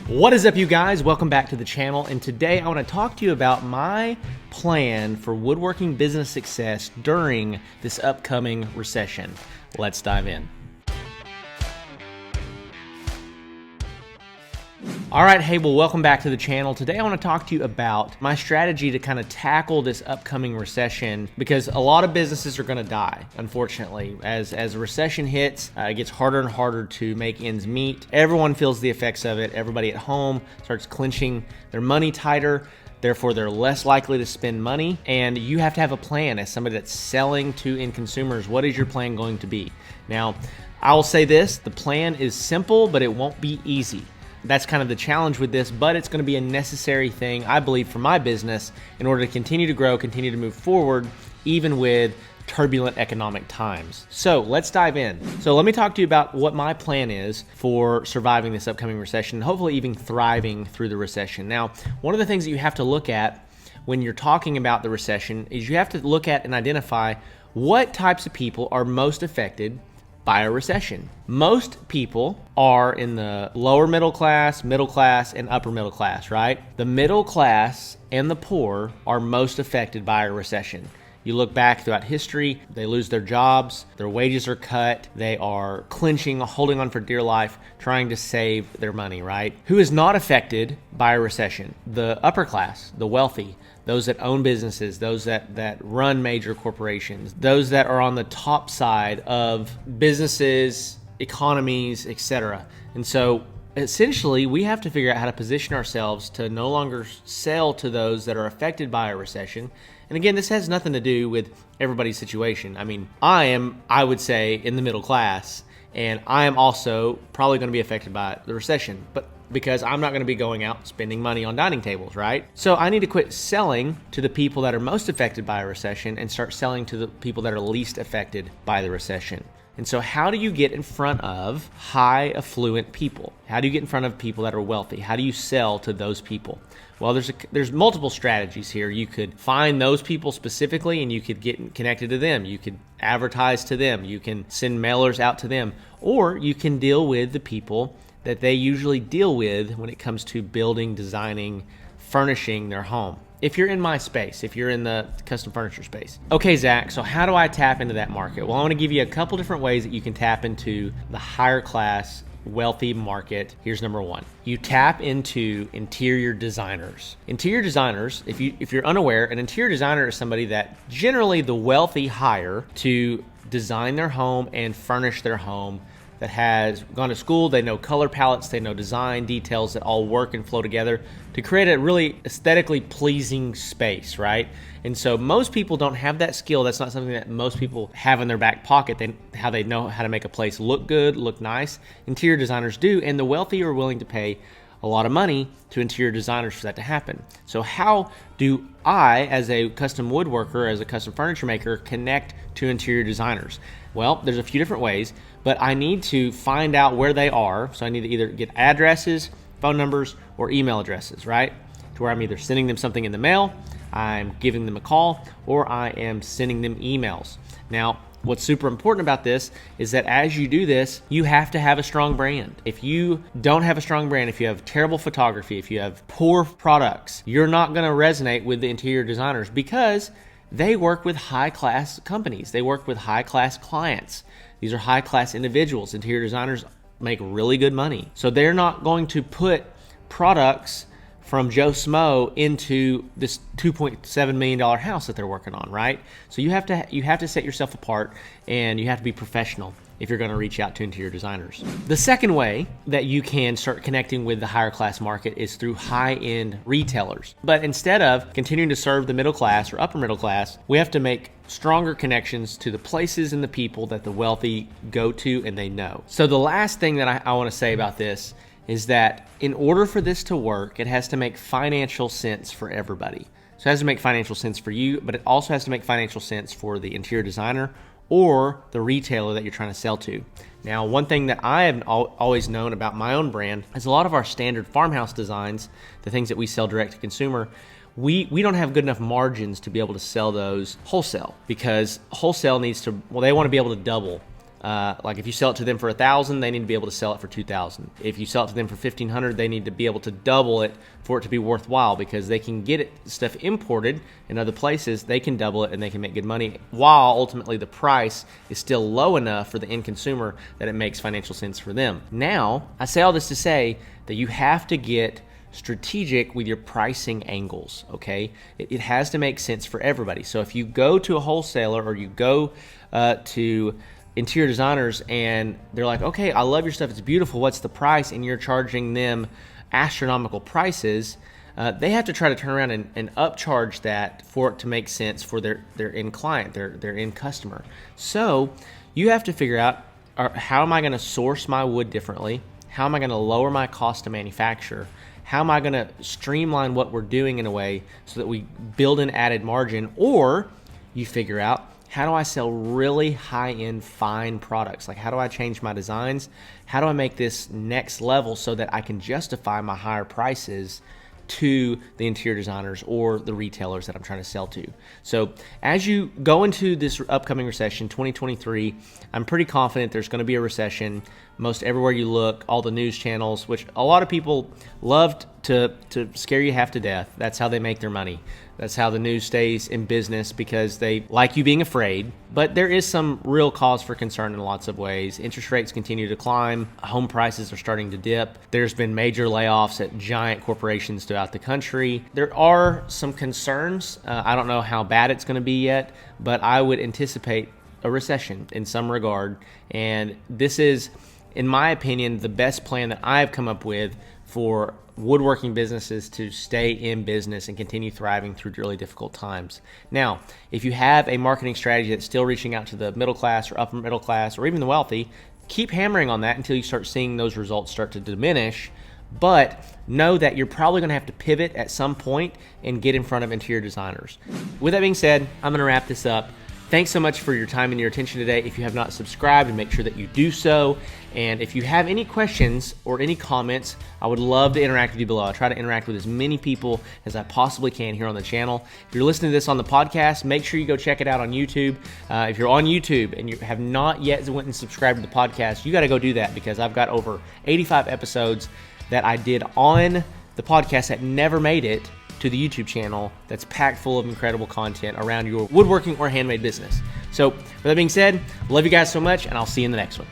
What is up, you guys? Welcome back to the channel, and today I want to talk to you about my plan for woodworking business success during this upcoming recession. Let's dive in. All right, hey, well, welcome back to the channel. Today I want to talk to you about my strategy to kind of tackle this upcoming recession, because a lot of businesses are going to die, unfortunately. As a recession hits, it gets harder and harder to make ends meet. Everyone feels the effects of it. Everybody at home starts clenching their money tighter. Therefore, they're less likely to spend money, and you have to have a plan as somebody that's selling to end consumers. What is your plan going to be? Now, I will say this, the plan is simple, but it won't be easy. That's kind of the challenge with this, but it's going to be a necessary thing, I believe, for my business in order to continue to grow, continue to move forward, even with turbulent economic times. So let's dive in. So let me talk to you about what my plan is for surviving this upcoming recession, and hopefully even thriving through the recession. Now, one of the things that you have to look at when you're talking about the recession is you have to look at and identify what types of people are most affected by a recession. Most people are in the lower middle class, and upper middle class, right? The middle class and the poor are most affected by a recession. You look back throughout history, they lose their jobs, their wages are cut, they are clenching, holding on for dear life, trying to save their money, right? Who is not affected by a recession? The upper class, the wealthy, those that own businesses, those that run major corporations, those that are on the top side of businesses, economies, etc. And so essentially, we have to figure out how to position ourselves to no longer sell to those that are affected by a recession. And again, this has nothing to do with everybody's situation. I mean, I would say, in the middle class, and I am also probably going to be affected by the recession, but because I'm not going to be going out spending money on dining tables, right? So I need to quit selling to the people that are most affected by a recession and start selling to the people that are least affected by the recession. And so how do you get in front of high affluent people? How do you get in front of people that are wealthy? How do you sell to those people? Well, there's multiple strategies here. You could find those people specifically and you could get connected to them. You could advertise to them. You can send mailers out to them. Or you can deal with the people that they usually deal with when it comes to building, designing, furnishing their home. If you're in my space, if you're in the custom furniture space. Okay, Zach, so how do I tap into that market? Well, I want to give you a couple different ways that you can tap into the higher class, wealthy market. Here's number one. You tap into interior designers. Interior designers, if you're unaware, an interior designer is somebody that generally the wealthy hire to design their home and furnish their home, that has gone to school, they know color palettes, they know design details that all work and flow together to create a really aesthetically pleasing space, right? And so most people don't have that skill. That's not something that most people have in their back pocket. How they know how to make a place look good, look nice. Interior designers do, and the wealthy are willing to pay a lot of money to interior designers for that to happen. So how do I, as a custom woodworker, as a custom furniture maker, connect to interior designers? Well, there's a few different ways, but I need to find out where they are. So I need to either get addresses, phone numbers, or email addresses, right? To where I'm either sending them something in the mail, I'm giving them a call, or I am sending them emails. Now, what's super important about this is that as you do this, you have to have a strong brand. If you don't have a strong brand, if you have terrible photography, if you have poor products, you're not going to resonate with the interior designers because they work with high-class companies. They work with high-class clients. These are high-class individuals. Interior designers make really good money. So they're not going to put products from Joe Smo into this $2.7 million house that they're working on, right? So you have to set yourself apart, and you have to be professional if you're going to reach out to interior designers. The second way that you can start connecting with the higher class market is through high-end retailers. But instead of continuing to serve the middle class or upper middle class, we have to make stronger connections to the places and the people that the wealthy go to and they know. So the last thing that I want to say about this is that in order for this to work, it has to make financial sense for everybody. So it has to make financial sense for you, but it also has to make financial sense for the interior designer or the retailer that you're trying to sell to. Now, one thing that I have always known about my own brand is a lot of our standard farmhouse designs, the things that we sell direct to consumer, we don't have good enough margins to be able to sell those wholesale, because wholesale needs to, well, they want to be able to double Like if you sell it to them for $1,000, they need to be able to sell it for $2,000. If you sell it to them for $1,500, they need to be able to double it for it to be worthwhile, because they can get stuff imported in other places, they can double it and they can make good money, while ultimately the price is still low enough for the end consumer that it makes financial sense for them. Now, I say all this to say that you have to get strategic with your pricing angles, okay? It has to make sense for everybody. So if you go to a wholesaler or you go to interior designers and they're like, okay, I love your stuff, it's beautiful, what's the price? And you're charging them astronomical prices, they have to try to turn around and upcharge that for it to make sense for their end client, their end customer. So you have to figure out, how am I going to source my wood differently? How am I going to lower my cost to manufacture? How am I going to streamline what we're doing in a way so that we build an added margin? Or you figure out, how do I sell really high-end, fine products? Like, how do I change my designs? How do I make this next level so that I can justify my higher prices to the interior designers or the retailers that I'm trying to sell to? So as you go into this upcoming recession, 2023, I'm pretty confident there's going to be a recession. Most everywhere you look, all the news channels, which a lot of people love to scare you half to death. That's how they make their money. That's how the news stays in business, because they like you being afraid. But there is some real cause for concern in lots of ways. Interest rates continue to climb. Home prices are starting to dip. There's been major layoffs at giant corporations throughout the country. There are some concerns. I don't know how bad it's going to be yet, but I would anticipate a recession in some regard. And this is, in my opinion, the best plan that I've come up with for woodworking businesses to stay in business and continue thriving through really difficult times. Now, if you have a marketing strategy that's still reaching out to the middle class or upper middle class or even the wealthy, keep hammering on that until you start seeing those results start to diminish. But know that you're probably going to have to pivot at some point and get in front of interior designers. With that being said, I'm going to wrap this up. Thanks so much for your time and your attention today. If you have not subscribed, make sure that you do so. And if you have any questions or any comments, I would love to interact with you below. I try to interact with as many people as I possibly can here on the channel. If you're listening to this on the podcast, make sure you go check it out on YouTube. If you're on YouTube and you have not yet went and subscribed to the podcast, you got to go do that, because I've got over 85 episodes that I did on the podcast that never made it to the YouTube channel, that's packed full of incredible content around your woodworking or handmade business. So with that being said, love you guys so much, and I'll see you in the next one.